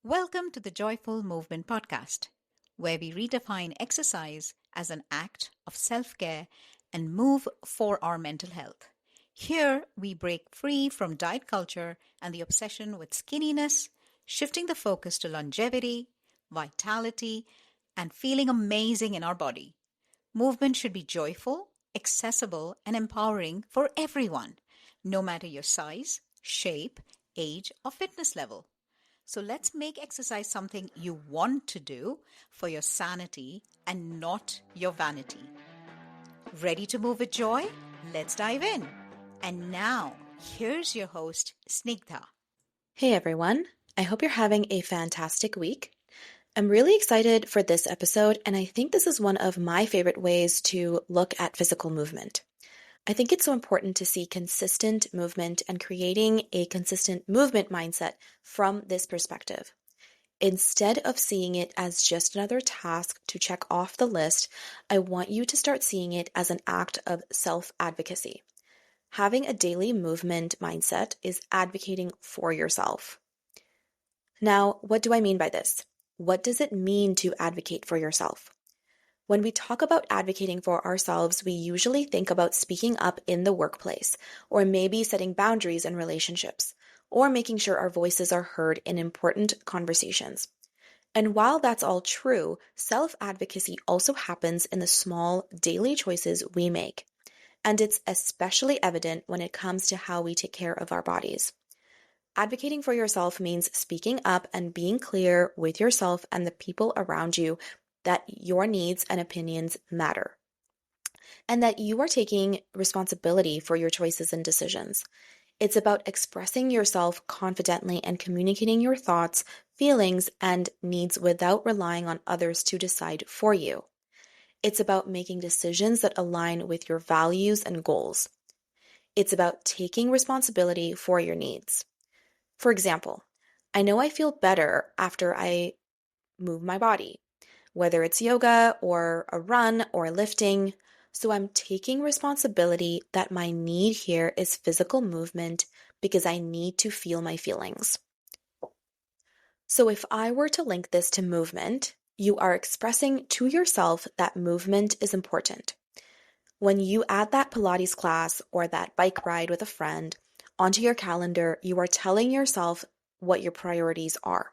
Welcome to the Joyful Movement Podcast, where we redefine exercise as an act of self care and move for our mental health. Here, we break free from diet culture and the obsession with skinniness, shifting the focus to longevity, vitality, and feeling amazing in our body. Movement should be joyful, accessible, and empowering for everyone, no matter your size, shape, age, or fitness level. So let's make exercise something you want to do for your sanity and not your vanity. Ready to move with joy? Let's dive in. And now, here's your host, Snigdha. Hey everyone, I hope you're having a fantastic week. I'm really excited for this episode, and I think this is one of my favorite ways to look at physical movement. I think it's so important to see consistent movement and creating a consistent movement mindset from this perspective. Instead of seeing it as just another task to check off the list, I want you to start seeing it as an act of self-advocacy. Having a daily movement mindset is advocating for yourself. Now, what do I mean by this? What does it mean to advocate for yourself? When we talk about advocating for ourselves, we usually think about speaking up in the workplace, or maybe setting boundaries in relationships, or making sure our voices are heard in important conversations. And while that's all true, self-advocacy also happens in the small daily choices we make. And it's especially evident when it comes to how we take care of our bodies. Advocating for yourself means speaking up and being clear with yourself and the people around you that your needs and opinions matter, and that you are taking responsibility for your choices and decisions. It's about expressing yourself confidently and communicating your thoughts, feelings, and needs without relying on others to decide for you. It's about making decisions that align with your values and goals. It's about taking responsibility for your needs. For example, I know I feel better after I move my body, whether it's yoga or a run or lifting. So I'm taking responsibility that my need here is physical movement because I need to feel my feelings. So if I were to link this to movement, you are expressing to yourself that movement is important. When you add that Pilates class or that bike ride with a friend onto your calendar, you are telling yourself what your priorities are.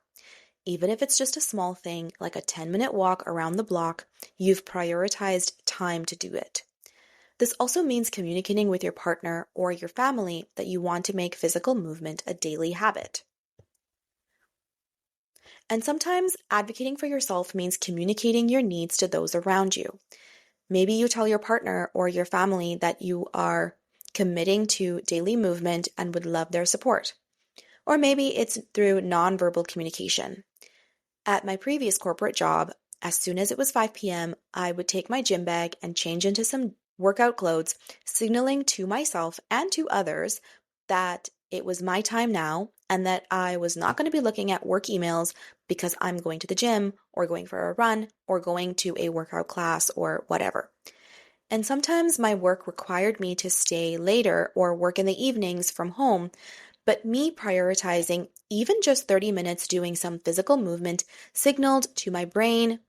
Even if it's just a small thing like a 10-minute walk around the block, you've prioritized time to do it. This also means communicating with your partner or your family that you want to make physical movement a daily habit. And sometimes advocating for yourself means communicating your needs to those around you. Maybe you tell your partner or your family that you are committing to daily movement and would love their support. Or maybe it's through nonverbal communication. At my previous corporate job, as soon as it was 5 p.m., I would take my gym bag and change into some workout clothes, signaling to myself and to others that it was my time now and that I was not going to be looking at work emails because I'm going to the gym or going for a run or going to a workout class or whatever. And sometimes my work required me to stay later or work in the evenings from home, but me prioritizing even just 30 minutes doing some physical movement signaled to my brain,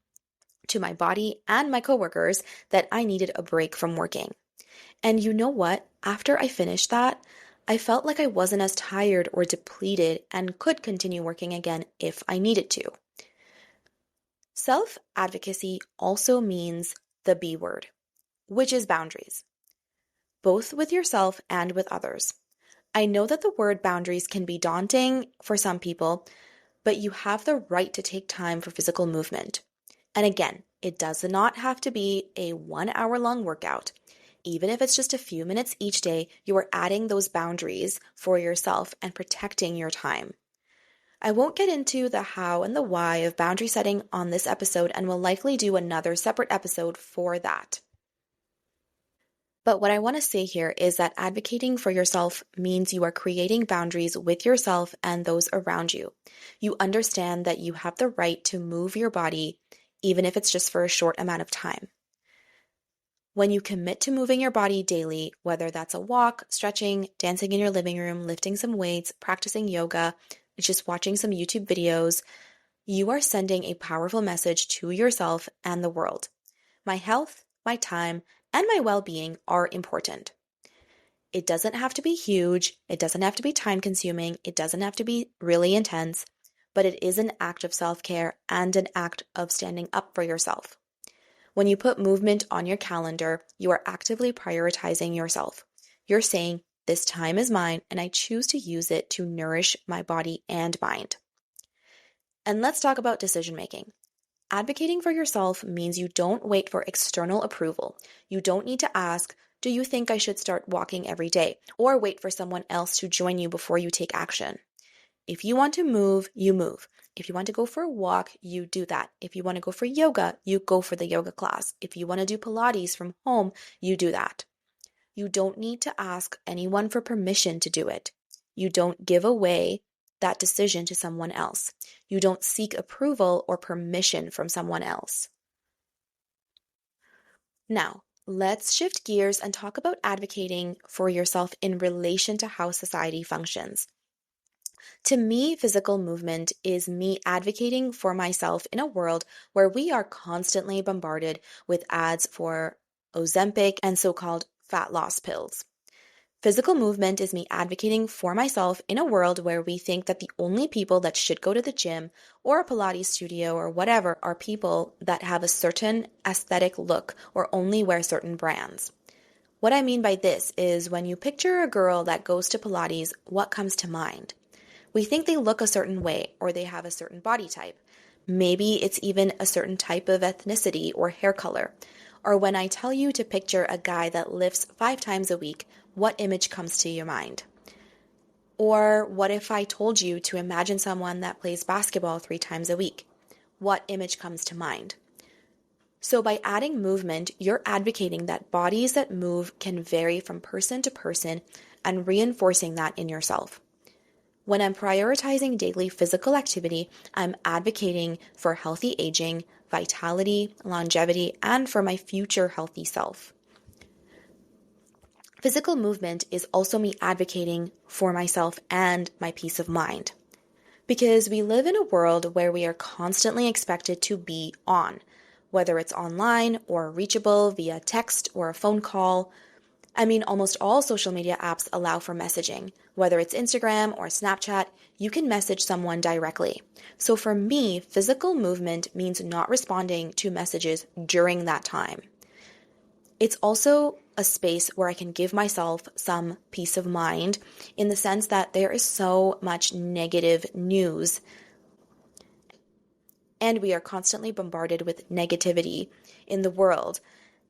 to my body, and my coworkers that I needed a break from working. And you know what? After I finished that, I felt like I wasn't as tired or depleted and could continue working again if I needed to. Self-advocacy also means the B word, which is boundaries, both with yourself and with others. I know that the word boundaries can be daunting for some people, but you have the right to take time for physical movement. And again, it does not have to be a 1-hour-long workout. Even if it's just a few minutes each day, you are adding those boundaries for yourself and protecting your time. I won't get into the how and the why of boundary setting on this episode and will likely do another separate episode for that. But what I want to say here is that advocating for yourself means you are creating boundaries with yourself and those around you. You understand that you have the right to move your body, even if it's just for a short amount of time. When you commit to moving your body daily, whether that's a walk, stretching, dancing in your living room, lifting some weights, practicing yoga, just watching some YouTube videos, you are sending a powerful message to yourself and the world. My health, my time, and my well-being are important. It doesn't have to be huge. It doesn't have to be time-consuming. It doesn't have to be really intense, but it is an act of self-care and an act of standing up for yourself. When you put movement on your calendar, you are actively prioritizing yourself. You're saying, this time is mine, and I choose to use it to nourish my body and mind. And let's talk about decision making. Advocating for yourself means you don't wait for external approval. You don't need to ask, do you think I should start walking every day? Or wait for someone else to join you before you take action. If you want to move, you move. If you want to go for a walk, you do that. If you want to go for yoga, you go for the yoga class. If you want to do Pilates from home, you do that. You don't need to ask anyone for permission to do it. You don't give away that decision to someone else. You don't seek approval or permission from someone else. Now, let's shift gears and talk about advocating for yourself in relation to how society functions. To me, physical movement is me advocating for myself in a world where we are constantly bombarded with ads for Ozempic and so-called fat loss pills. Physical movement is me advocating for myself in a world where we think that the only people that should go to the gym or a Pilates studio or whatever are people that have a certain aesthetic look or only wear certain brands. What I mean by this is when you picture a girl that goes to Pilates, what comes to mind? We think they look a certain way or they have a certain body type. Maybe it's even a certain type of ethnicity or hair color. Or when I tell you to picture a guy that lifts 5 times a week, what image comes to your mind? Or what if I told you to imagine someone that plays basketball 3 times a week? What image comes to mind? So by adding movement, you're advocating that bodies that move can vary from person to person and reinforcing that in yourself. When I'm prioritizing daily physical activity, I'm advocating for healthy aging, vitality, longevity, and for my future healthy self. Physical movement is also me advocating for myself and my peace of mind. Because we live in a world where we are constantly expected to be on, whether it's online or reachable via text or a phone call. I mean, almost all social media apps allow for messaging. Whether it's Instagram or Snapchat, you can message someone directly. So for me, physical movement means not responding to messages during that time. It's also a space where I can give myself some peace of mind in the sense that there is so much negative news and we are constantly bombarded with negativity in the world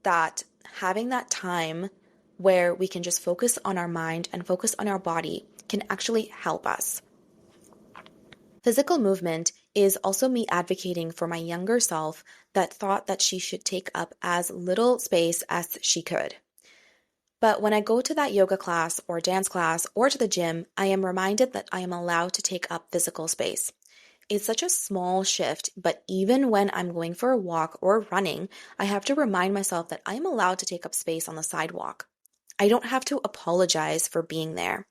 that having that time where we can just focus on our mind and focus on our body can actually help us. Physical movement is also me advocating for my younger self that thought that she should take up as little space as she could. But when I go to that yoga class or dance class or to the gym, I am reminded that I am allowed to take up physical space. It's such a small shift, but even when I'm going for a walk or running, I have to remind myself that I am allowed to take up space on the sidewalk. I don't have to apologize for being there.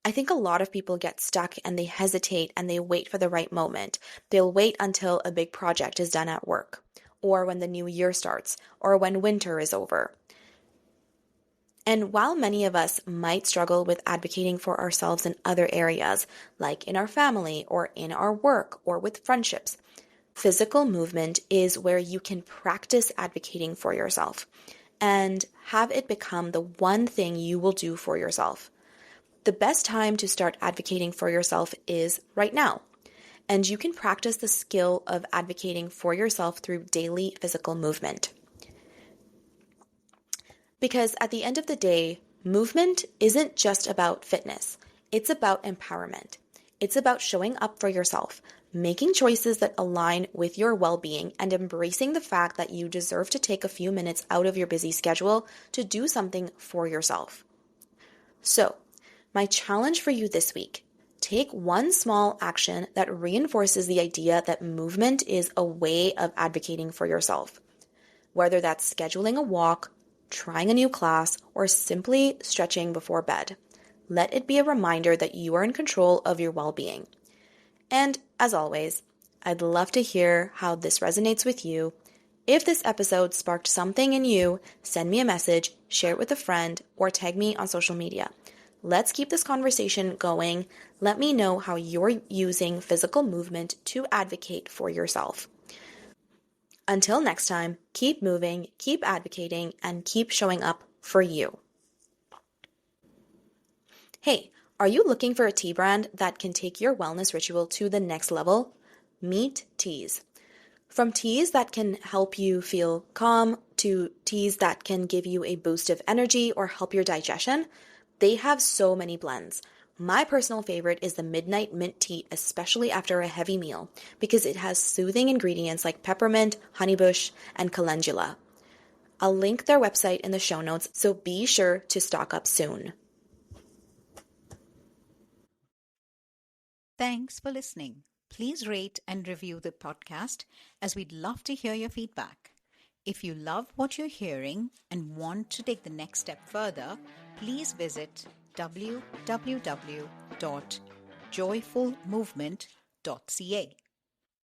I think a lot of people get stuck and they hesitate and they wait for the right moment. They'll wait until a big project is done at work, or when the new year starts, or when winter is over. And while many of us might struggle with advocating for ourselves in other areas, like in our family or in our work or with friendships, physical movement is where you can practice advocating for yourself and have it become the one thing you will do for yourself. The best time to start advocating for yourself is right now. And you can practice the skill of advocating for yourself through daily physical movement. Because at the end of the day, movement isn't just about fitness. It's about empowerment. It's about showing up for yourself, making choices that align with your well-being, and embracing the fact that you deserve to take a few minutes out of your busy schedule to do something for yourself. So, my challenge for you this week, take one small action that reinforces the idea that movement is a way of advocating for yourself. Whether that's scheduling a walk, trying a new class, or simply stretching before bed. Let it be a reminder that you are in control of your well-being. And as always, I'd love to hear how this resonates with you. If this episode sparked something in you, send me a message, share it with a friend, or tag me on social media. Let's keep this conversation going. Let me know how you're using physical movement to advocate for yourself. Until next time, keep moving, keep advocating, and keep showing up for you. Hey, are you looking for a tea brand that can take your wellness ritual to the next level? Meet Teas. From teas that can help you feel calm to teas that can give you a boost of energy or help your digestion, they have so many blends. My personal favorite is the Midnight Mint Tea, especially after a heavy meal, because it has soothing ingredients like peppermint, honeybush, and calendula. I'll link their website in the show notes, so be sure to stock up soon. Thanks for listening. Please rate and review the podcast, as we'd love to hear your feedback. If you love what you're hearing and want to take the next step further, please visit www.joyfulmovement.ca.